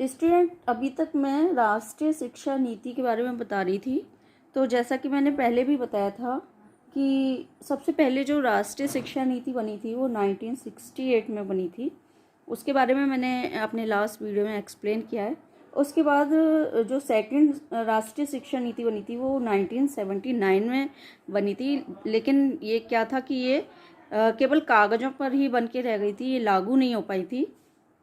Student, अभी तक मैं राष्ट्रीय शिक्षा नीति के बारे में बता रही थी। तो जैसा कि मैंने पहले भी बताया था कि सबसे पहले जो राष्ट्रीय शिक्षा नीति बनी थी वो 1968 में बनी थी। उसके बारे में मैंने अपने लास्ट वीडियो में एक्सप्लेन किया है। उसके बाद जो सेकंड राष्ट्रीय शिक्षा नीति बनी थी वो 1979 में बनी थी। लेकिन ये क्या था कि ये केवल कागज़ों पर ही बन के रह गई थी, ये लागू नहीं हो पाई थी।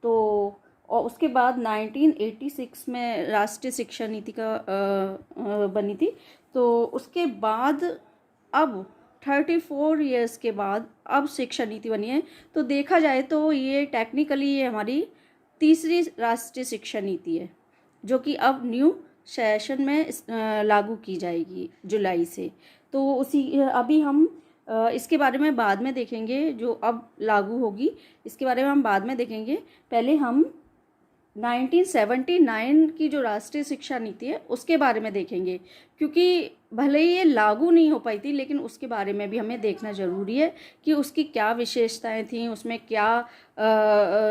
तो और उसके बाद 1986 में राष्ट्रीय शिक्षा नीति का बनी थी। तो उसके बाद अब 34 ईयर्स के बाद अब शिक्षा नीति बनी है। तो देखा जाए तो ये टेक्निकली ये हमारी तीसरी राष्ट्रीय शिक्षा नीति है, जो कि अब न्यू सेशन में लागू की जाएगी जुलाई से। तो अभी हम इसके बारे में बाद में देखेंगे, जो अब लागू होगी इसके बारे में हम बाद में देखेंगे। पहले हम 1979 की जो राष्ट्रीय शिक्षा नीति है उसके बारे में देखेंगे, क्योंकि भले ही ये लागू नहीं हो पाई थी लेकिन उसके बारे में भी हमें देखना ज़रूरी है कि उसकी क्या विशेषताएं थीं, उसमें क्या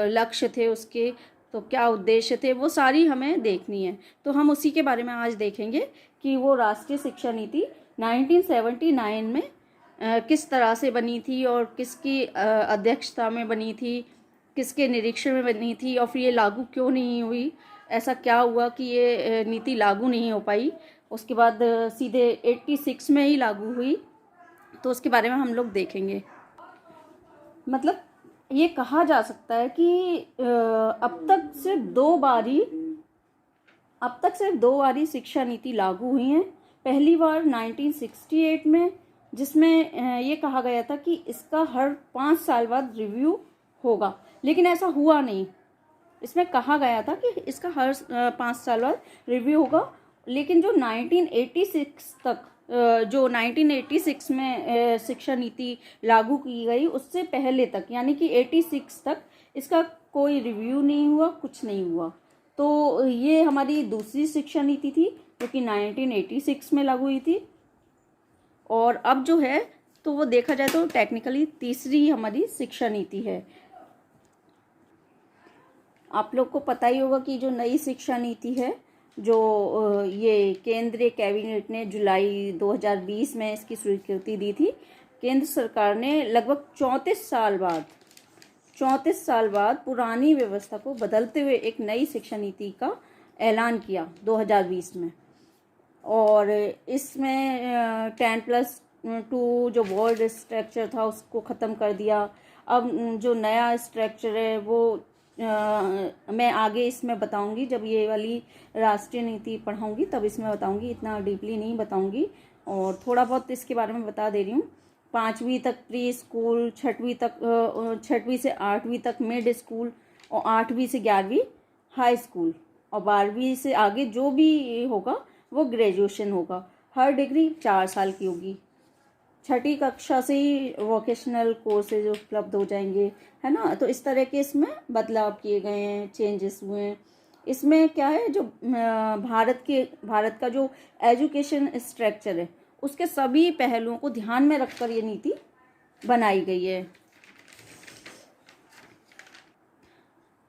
लक्ष्य थे उसके, तो क्या उद्देश्य थे, वो सारी हमें देखनी है। तो हम उसी के बारे में आज देखेंगे कि वो राष्ट्रीय शिक्षा नीति 1979 में किस तरह से बनी थी और किसकी अध्यक्षता में बनी थी, किसके निरीक्षण में बनी थी, और फिर ये लागू क्यों नहीं हुई, ऐसा क्या हुआ कि ये नीति लागू नहीं हो पाई। उसके बाद सीधे 86 में ही लागू हुई। तो उसके बारे में हम लोग देखेंगे। मतलब ये कहा जा सकता है कि अब तक सिर्फ दो बारी शिक्षा नीति लागू हुई हैं। पहली बार 1968 में, जिसमें ये कहा गया था कि इसका हर 5 साल बाद रिव्यू होगा, लेकिन ऐसा हुआ नहीं। इसमें कहा गया था कि इसका हर 5 साल बाद रिव्यू होगा, लेकिन जो 1986 में शिक्षा नीति लागू की गई उससे पहले तक, यानी कि 86 तक इसका कोई रिव्यू नहीं हुआ, कुछ नहीं हुआ। तो ये हमारी दूसरी शिक्षा नीति थी जो कि 1986 में लागू हुई थी। और अब जो है तो वो देखा जाए तो टेक्निकली तीसरी हमारी शिक्षा नीति है। आप लोग को पता ही होगा कि जो नई शिक्षा नीति है, जो ये केंद्रीय कैबिनेट ने जुलाई 2020 में इसकी स्वीकृति दी थी। केंद्र सरकार ने लगभग 34 साल बाद पुरानी व्यवस्था को बदलते हुए एक नई शिक्षा नीति का ऐलान किया 2020 में। और इसमें 10+2 जो बोर्ड स्ट्रक्चर था उसको ख़त्म कर दिया। अब जो नया स्ट्रक्चर है वो मैं आगे इसमें बताऊंगी, जब ये वाली राष्ट्रीय नीति पढ़ाऊंगी तब इसमें बताऊंगी, इतना डीपली नहीं बताऊंगी। और थोड़ा बहुत इसके बारे में बता दे रही हूँ। 5वीं तक प्री स्कूल, 6वीं से 8वीं तक मिड स्कूल, और 8वीं से 11वीं हाई स्कूल, और 12वीं से आगे जो भी होगा वो ग्रेजुएशन होगा। हर डिग्री 4 साल की होगी। 6ठी कक्षा से ही वोकेशनल कोर्सेज उपलब्ध हो जाएंगे, है ना। तो इस तरह के इसमें बदलाव किए गए हैं, चेंजेस हुए हैं। इसमें क्या है, जो भारत का जो एजुकेशन स्ट्रक्चर है उसके सभी पहलुओं को ध्यान में रखकर ये नीति बनाई गई है।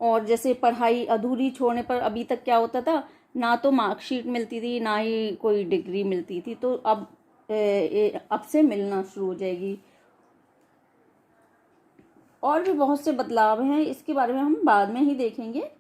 और जैसे पढ़ाई अधूरी छोड़ने पर अभी तक क्या होता था, ना तो मार्कशीट मिलती थी ना ही कोई डिग्री मिलती थी। तो अब से मिलना शुरू हो जाएगी। और भी बहुत से बदलाव हैं, इसके बारे में हम बाद में ही देखेंगे,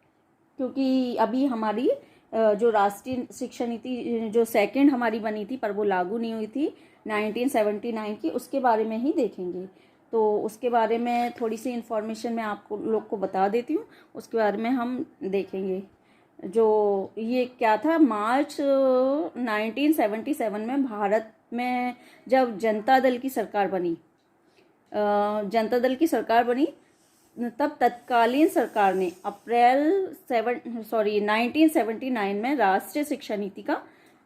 क्योंकि अभी हमारी जो राष्ट्रीय शिक्षा नीति जो सेकंड हमारी बनी थी पर वो लागू नहीं हुई थी 1979 की, उसके बारे में ही देखेंगे। तो उसके बारे में थोड़ी सी इन्फॉर्मेशन मैं आपको लोग को बता देती हूँ, उसके बारे में हम देखेंगे। जो ये क्या था, मार्च 1977 में भारत में जब जनता दल की सरकार बनी, तब तत्कालीन सरकार ने 1979 में राष्ट्रीय शिक्षा नीति का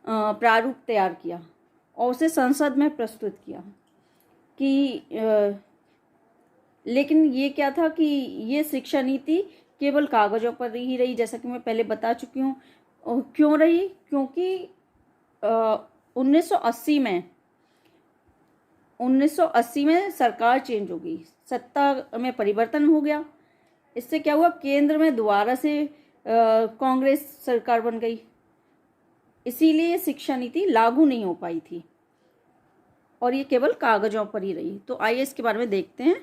प्रारूप तैयार किया और उसे संसद में प्रस्तुत किया कि लेकिन ये क्या था कि ये शिक्षा नीति केवल कागज़ों पर ही रही, जैसा कि मैं पहले बता चुकी हूँ। क्यों रही? क्योंकि 1980 में सरकार चेंज हो गई, सत्ता में परिवर्तन हो गया। इससे क्या हुआ, केंद्र में दोबारा से कांग्रेस सरकार बन गई, इसीलिए शिक्षा नीति लागू नहीं हो पाई थी और ये केवल कागजों पर ही रही। तो आइए इसके बारे में देखते हैं।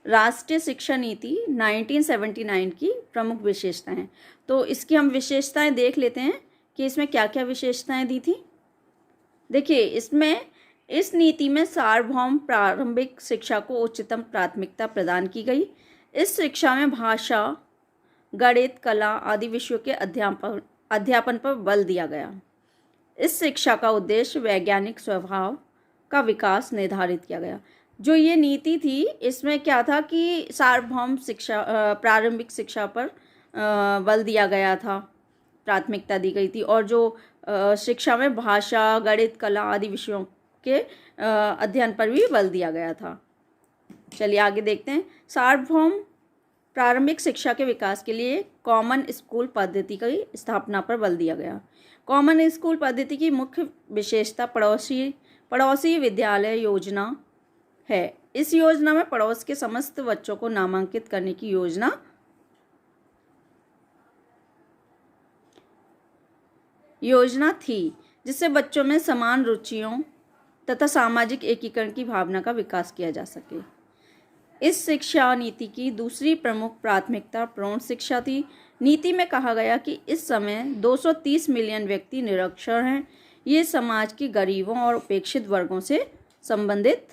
राष्ट्रीय शिक्षा नीति 1979 की प्रमुख विशेषताएं। तो इसकी हम विशेषताएं देख लेते हैं कि इसमें क्या क्या विशेषताएं दी थी। देखिए, इस नीति में सार्वभौम प्रारंभिक शिक्षा को उच्चतम प्राथमिकता प्रदान की गई। इस शिक्षा में भाषा, गणित, कला आदि विषयों के अध्यापन पर बल दिया गया। इस शिक्षा का उद्देश्य वैज्ञानिक स्वभाव का विकास निर्धारित किया गया। जो ये नीति थी, इसमें क्या था कि सार्वभौम शिक्षा, प्रारंभिक शिक्षा पर बल दिया गया था, प्राथमिकता दी गई थी, और जो शिक्षा में भाषा, गणित, कला आदि विषयों के अध्ययन पर भी बल दिया गया था। चलिए आगे देखते हैं। सार्वभौम प्रारंभिक शिक्षा के विकास के लिए कॉमन स्कूल पद्धति की स्थापना पर बल दिया गया। कॉमन स्कूल पद्धति की मुख्य विशेषता पड़ोसी विद्यालय योजना है। इस योजना में पड़ोस के समस्त बच्चों को नामांकित करने की योजना थी, जिससे बच्चों में समान रुचियों तथा सामाजिक एकीकरण की भावना का विकास किया जा सके। इस शिक्षा नीति की दूसरी प्रमुख प्राथमिकता प्रौढ़ शिक्षा थी। नीति में कहा गया कि इस समय 230 मिलियन व्यक्ति निरक्षर हैं। ये समाज के गरीबों और उपेक्षित वर्गों से संबंधित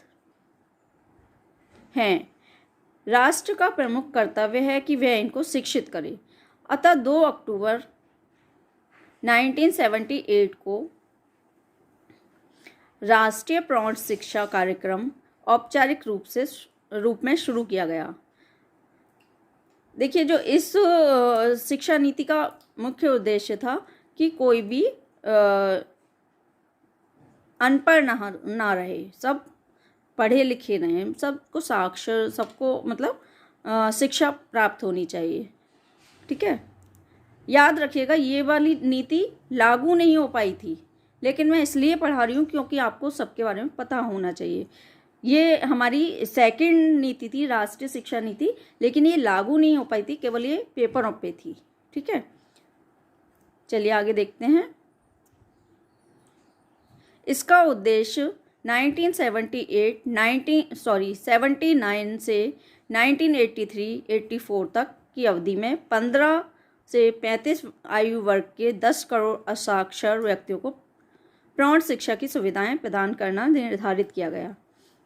हैं। राष्ट्र का प्रमुख कर्तव्य है कि वह इनको शिक्षित करे। अतः 2 अक्टूबर 1978 को राष्ट्रीय प्रौढ़ शिक्षा कार्यक्रम औपचारिक रूप में शुरू किया गया। देखिए, जो इस शिक्षा नीति का मुख्य उद्देश्य था कि कोई भी अनपढ़ ना रहे, सब पढ़े लिखे रहें, सबको साक्षर, सबको मतलब शिक्षा प्राप्त होनी चाहिए। ठीक है, याद रखिएगा, ये वाली नीति लागू नहीं हो पाई थी, लेकिन मैं इसलिए पढ़ा रही हूँ क्योंकि आपको सबके बारे में पता होना चाहिए। ये हमारी सेकंड नीति थी, राष्ट्रीय शिक्षा नीति, लेकिन ये लागू नहीं हो पाई थी, केवल ये पेपरों पे थी। ठीक है, चलिए आगे देखते हैं। इसका उद्देश्य 79 से 1983-84 तक की अवधि में 15 से 35 आयु वर्ग के 10 करोड़ असाक्षर व्यक्तियों को प्रौढ़ शिक्षा की सुविधाएं प्रदान करना निर्धारित किया गया।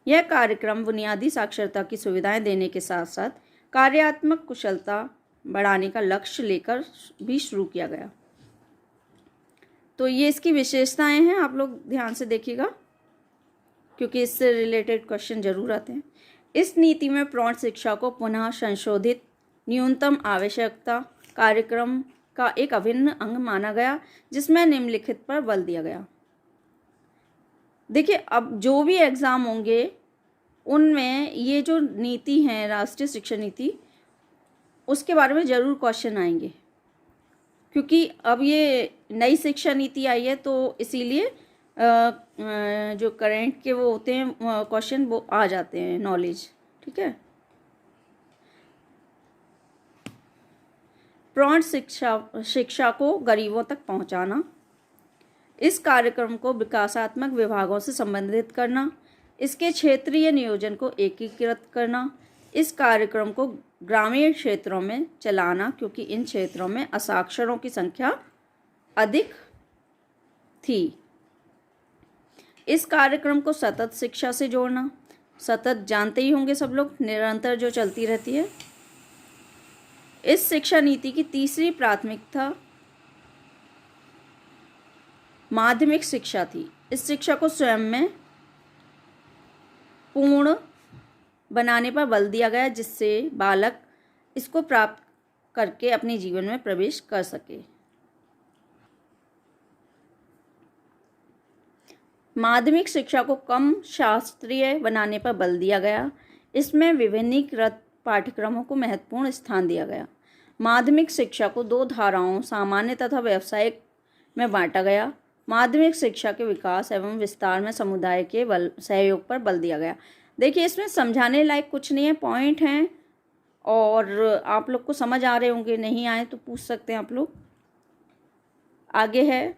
यह कार्यक्रम बुनियादी साक्षरता की सुविधाएं देने के साथ साथ कार्यात्मक कुशलता बढ़ाने का लक्ष्य लेकर भी शुरू किया गया। तो ये इसकी विशेषताएं हैं, आप लोग ध्यान से देखिएगा क्योंकि इससे रिलेटेड क्वेश्चन जरूर आते हैं। इस नीति में प्रौढ़ शिक्षा को पुनः संशोधित न्यूनतम आवश्यकता कार्यक्रम का एक अभिन्न अंग माना गया, जिसमें निम्नलिखित पर बल दिया गया। देखिए, अब जो भी एग्ज़ाम होंगे उनमें ये जो नीति है, राष्ट्रीय शिक्षा नीति, उसके बारे में ज़रूर क्वेश्चन आएंगे, क्योंकि अब ये नई शिक्षा नीति आई है, तो इसीलिए जो करंट के वो होते हैं क्वेश्चन, वो आ जाते हैं, नॉलेज। ठीक है, प्रौढ़ शिक्षा को गरीबों तक पहुंचाना, इस कार्यक्रम को विकासात्मक विभागों से संबंधित करना, इसके क्षेत्रीय नियोजन को एकीकृत करना, इस कार्यक्रम को ग्रामीण क्षेत्रों में चलाना क्योंकि इन क्षेत्रों में असाक्षरों की संख्या अधिक थी। इस कार्यक्रम को सतत शिक्षा से जोड़ना, सतत जानते ही होंगे सब लोग, निरंतर जो चलती रहती है। इस शिक्षा नीति की तीसरी प्राथमिकता माध्यमिक शिक्षा थी। इस शिक्षा को स्वयं में पूर्ण बनाने पर बल दिया गया, जिससे बालक इसको प्राप्त करके अपने जीवन में प्रवेश कर सके। माध्यमिक शिक्षा को कम शास्त्रीय बनाने पर बल दिया गया। इसमें विभिन्नीकृत पाठ्यक्रमों को महत्वपूर्ण स्थान दिया गया। माध्यमिक शिक्षा को 2 धाराओं, सामान्य तथा व्यावसायिक, में बांटा गया। माध्यमिक शिक्षा के विकास एवं विस्तार में समुदाय के सहयोग पर बल दिया गया। देखिए, इसमें समझाने लायक कुछ नहीं है, पॉइंट हैं और आप लोग को समझ आ रहे होंगे, नहीं आए तो पूछ सकते हैं आप लोग। आगे है,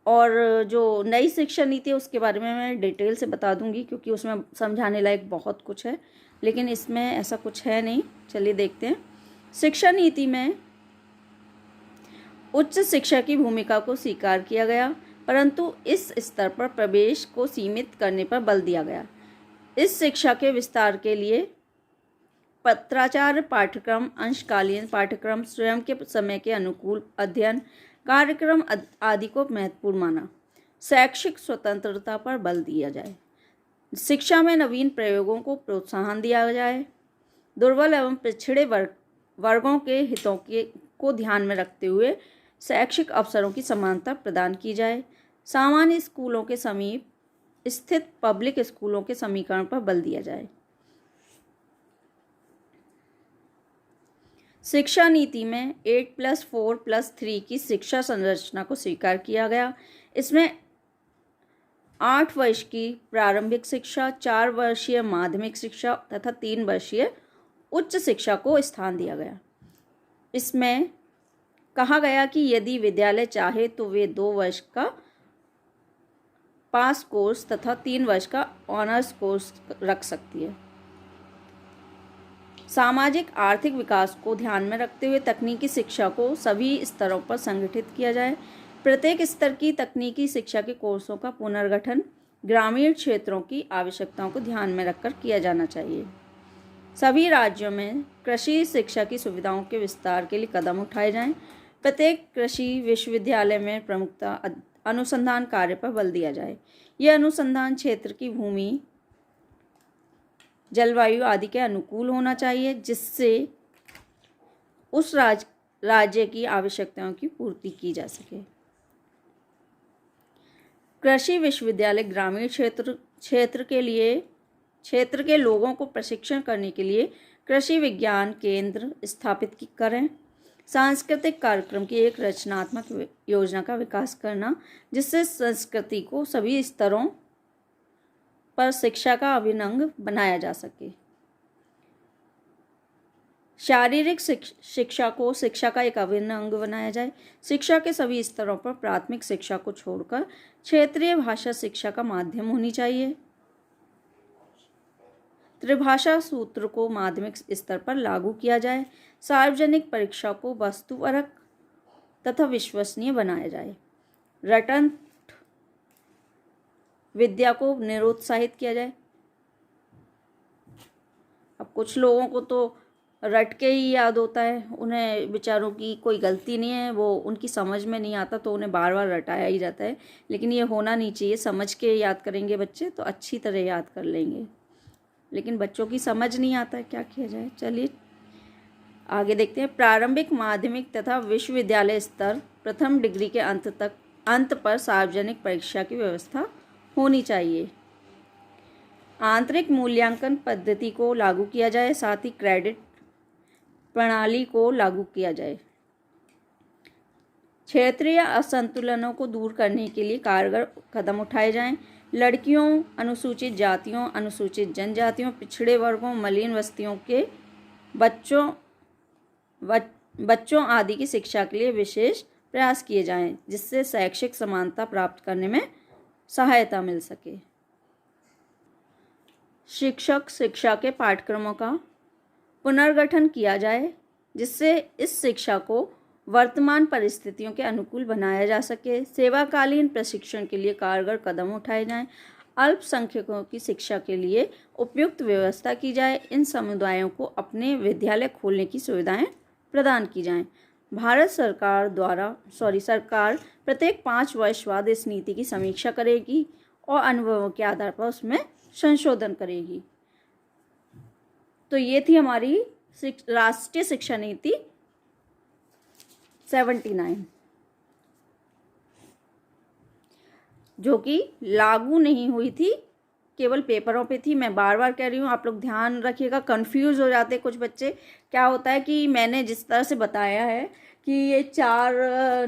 और जो नई शिक्षा नीति है उसके बारे में मैं डिटेल से बता दूंगी, क्योंकि उसमें समझाने लायक बहुत कुछ है, लेकिन इसमें ऐसा कुछ है नहीं। चलिए देखते हैं। शिक्षा नीति में उच्च शिक्षा की भूमिका को स्वीकार किया गया, परंतु इस स्तर पर प्रवेश को सीमित करने पर बल दिया गया। इस शिक्षा के विस्तार के लिए पत्राचार पाठ्यक्रम, अंशकालीन पाठ्यक्रम, स्वयं के समय के अनुकूल अध्ययन कार्यक्रम आदि को महत्वपूर्ण माना। शैक्षिक स्वतंत्रता पर बल दिया जाए। शिक्षा में नवीन प्रयोगों को प्रोत्साहन दिया जाए। दुर्बल एवं पिछड़े वर्गों के हितों को ध्यान में रखते हुए शैक्षिक अवसरों की समानता प्रदान की जाए। सामान्य स्कूलों के समीप स्थित पब्लिक स्कूलों के समीकरण पर बल दिया जाए। शिक्षा नीति में 8+4+3 की शिक्षा संरचना को स्वीकार किया गया। इसमें 8 वर्ष की प्रारंभिक शिक्षा, 4 वर्षीय माध्यमिक शिक्षा तथा 3 वर्षीय उच्च शिक्षा को स्थान दिया गया। इसमें कहा गया कि यदि विद्यालय चाहे तो वे 2 वर्ष का पास कोर्स तथा 3 वर्ष का ऑनर्स कोर्स रख सकती है। सामाजिक आर्थिक विकास को ध्यान में रखते हुए तकनीकी शिक्षा को सभी स्तरों पर संगठित किया जाए। प्रत्येक स्तर की तकनीकी शिक्षा के कोर्सों का पुनर्गठन ग्रामीण क्षेत्रों की आवश्यकताओं को ध्यान में रखकर किया जाना चाहिए। सभी राज्यों में कृषि शिक्षा की सुविधाओं के विस्तार के लिए कदम उठाए जाएं। प्रत्येक कृषि विश्वविद्यालय में प्रमुखता अनुसंधान कार्य पर बल दिया जाए। यह अनुसंधान क्षेत्र की भूमि, जलवायु आदि के अनुकूल होना चाहिए, जिससे उस राज्य की आवश्यकताओं की पूर्ति की जा सके। कृषि विश्वविद्यालय ग्रामीण क्षेत्र के लोगों को प्रशिक्षण करने के लिए कृषि विज्ञान केंद्र स्थापित करें। सांस्कृतिक कार्यक्रम की एक रचनात्मक योजना का विकास करना, जिससे संस्कृति को सभी स्तरों पर शिक्षा का अभिन्न अंग बनाया जा सके। शारीरिक शिक्षा को शिक्षा का एक अभिन्न अंग बनाया जाए। शिक्षा के सभी स्तरों पर प्राथमिक शिक्षा को छोड़कर क्षेत्रीय भाषा शिक्षा का माध्यम होनी चाहिए। त्रिभाषा सूत्र को माध्यमिक स्तर पर लागू किया जाए। सार्वजनिक परीक्षा को वस्तुपरक तथा विश्वसनीय बनाया जाए। रटंत विद्या को निरुत्साहित किया जाए। अब कुछ लोगों को तो रट के ही याद होता है, उन्हें बेचारों की कोई गलती नहीं है, वो उनकी समझ में नहीं आता तो उन्हें बार बार रटाया ही जाता है, लेकिन ये होना नहीं चाहिए। समझ के याद करेंगे बच्चे तो अच्छी तरह याद कर लेंगे, लेकिन बच्चों की समझ नहीं आता है, क्या किया जाए। चलिए आगे देखते हैं। प्रारंभिक, माध्यमिक तथा विश्वविद्यालय स्तर प्रथम डिग्री के अंत पर सार्वजनिक परीक्षा की व्यवस्था होनी चाहिए। आंतरिक मूल्यांकन पद्धति को लागू किया जाए, साथ ही क्रेडिट प्रणाली को लागू किया जाए। क्षेत्रीय असंतुलनों को दूर करने के लिए कारगर कदम उठाए जाएं। लड़कियों, अनुसूचित जातियों, अनुसूचित जनजातियों, पिछड़े वर्गों, मलिन बस्तियों के बच्चों आदि की शिक्षा के लिए विशेष प्रयास किए जाएं, जिससे शैक्षिक समानता प्राप्त करने में सहायता मिल सके। शिक्षक शिक्षा के पाठ्यक्रमों का पुनर्गठन किया जाए, जिससे इस शिक्षा को वर्तमान परिस्थितियों के अनुकूल बनाया जा सके। सेवाकालीन प्रशिक्षण के लिए कारगर कदम उठाए जाएं। अल्पसंख्यकों की शिक्षा के लिए उपयुक्त व्यवस्था की जाए। इन समुदायों को अपने विद्यालय खोलने की सुविधाएं प्रदान की जाएं। भारत सरकार प्रत्येक 5 वर्ष बाद इस नीति की समीक्षा करेगी और अनुभवों के आधार पर उसमें संशोधन करेगी। तो ये थी हमारी राष्ट्रीय शिक्षा नीति 79, जो कि लागू नहीं हुई थी, केवल पेपरों पे थी। मैं बार बार कह रही हूँ, आप लोग ध्यान रखिएगा, कंफ्यूज हो जाते कुछ बच्चे। क्या होता है कि मैंने जिस तरह से बताया है कि ये 4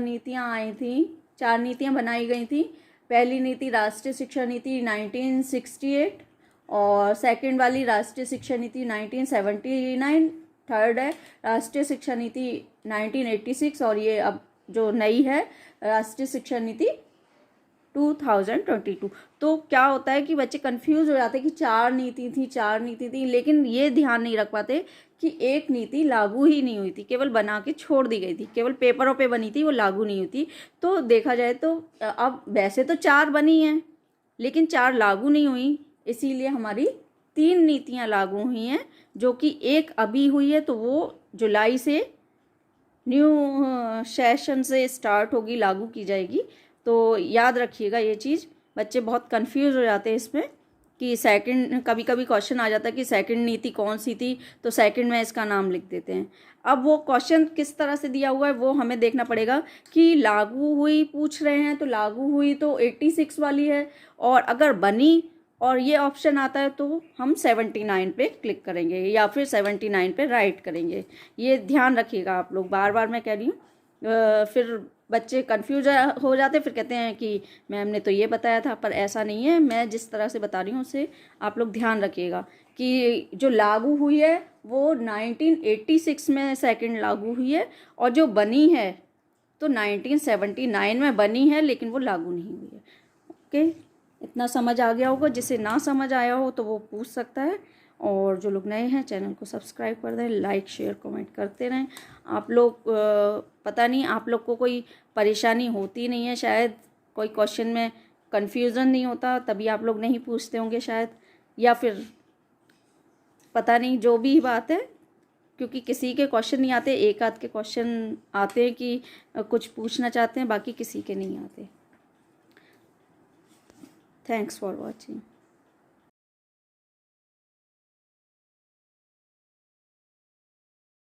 नीतियाँ आई थी, 4 नीतियाँ बनाई गई थी। पहली नीति राष्ट्रीय शिक्षा नीति 1968, और सेकंड वाली राष्ट्रीय शिक्षा नीति 1979, थर्ड है राष्ट्रीय शिक्षा नीति 1986 और ये अब जो नई है राष्ट्रीय शिक्षा नीति 2022। तो क्या होता है कि बच्चे कंफ्यूज हो जाते हैं कि चार नीति थी, लेकिन ये ध्यान नहीं रख पाते कि एक नीति लागू ही नहीं हुई थी, केवल बना के छोड़ दी गई थी, केवल पेपरों पे बनी थी, वो लागू नहीं हुई थी। तो देखा जाए तो अब वैसे तो चार बनी हैं लेकिन चार लागू नहीं हुई, इसीलिए हमारी 3 नीतियां लागू हुई हैं, जो कि एक अभी हुई है तो वो जुलाई से न्यू सेशन से स्टार्ट होगी, लागू की जाएगी। तो याद रखिएगा ये चीज़, बच्चे बहुत कंफ्यूज हो जाते हैं इसमें कि सेकंड, कभी कभी क्वेश्चन आ जाता है कि सेकंड नीति कौन सी थी, तो सेकंड में इसका नाम लिख देते हैं। अब वो क्वेश्चन किस तरह से दिया हुआ है वो हमें देखना पड़ेगा कि लागू हुई पूछ रहे हैं, तो लागू हुई तो 86 वाली है, और अगर बनी और ये ऑप्शन आता है तो हम 79 पे क्लिक करेंगे या फिर 79 पे राइट करेंगे। ये ध्यान रखिएगा आप लोग, बार बार मैं कह रही हूँ। फिर बच्चे कंफ्यूज हो जाते, फिर कहते हैं कि मैम ने तो ये बताया था, पर ऐसा नहीं है। मैं जिस तरह से बता रही हूँ उसे आप लोग ध्यान रखिएगा कि जो लागू हुई है वो 1986 में सेकंड लागू हुई है, और जो बनी है तो 1979 में बनी है, लेकिन वो लागू नहीं हुई है। ओके, इतना समझ आ गया होगा। जिसे ना समझ आया हो तो वो पूछ सकता है, और जो लोग नए हैं चैनल को सब्सक्राइब कर दें, लाइक शेयर कमेंट करते रहें। आप लोग पता नहीं आप लोग को कोई परेशानी होती नहीं है, शायद कोई क्वेश्चन में कन्फ्यूज़न नहीं होता तभी आप लोग नहीं पूछते होंगे शायद, या फिर पता नहीं, जो भी बात है, क्योंकि किसी के क्वेश्चन नहीं आते, एक आध के क्वेश्चन आते हैं कि कुछ पूछना चाहते हैं, बाकी किसी के नहीं आते। Thanks for watching.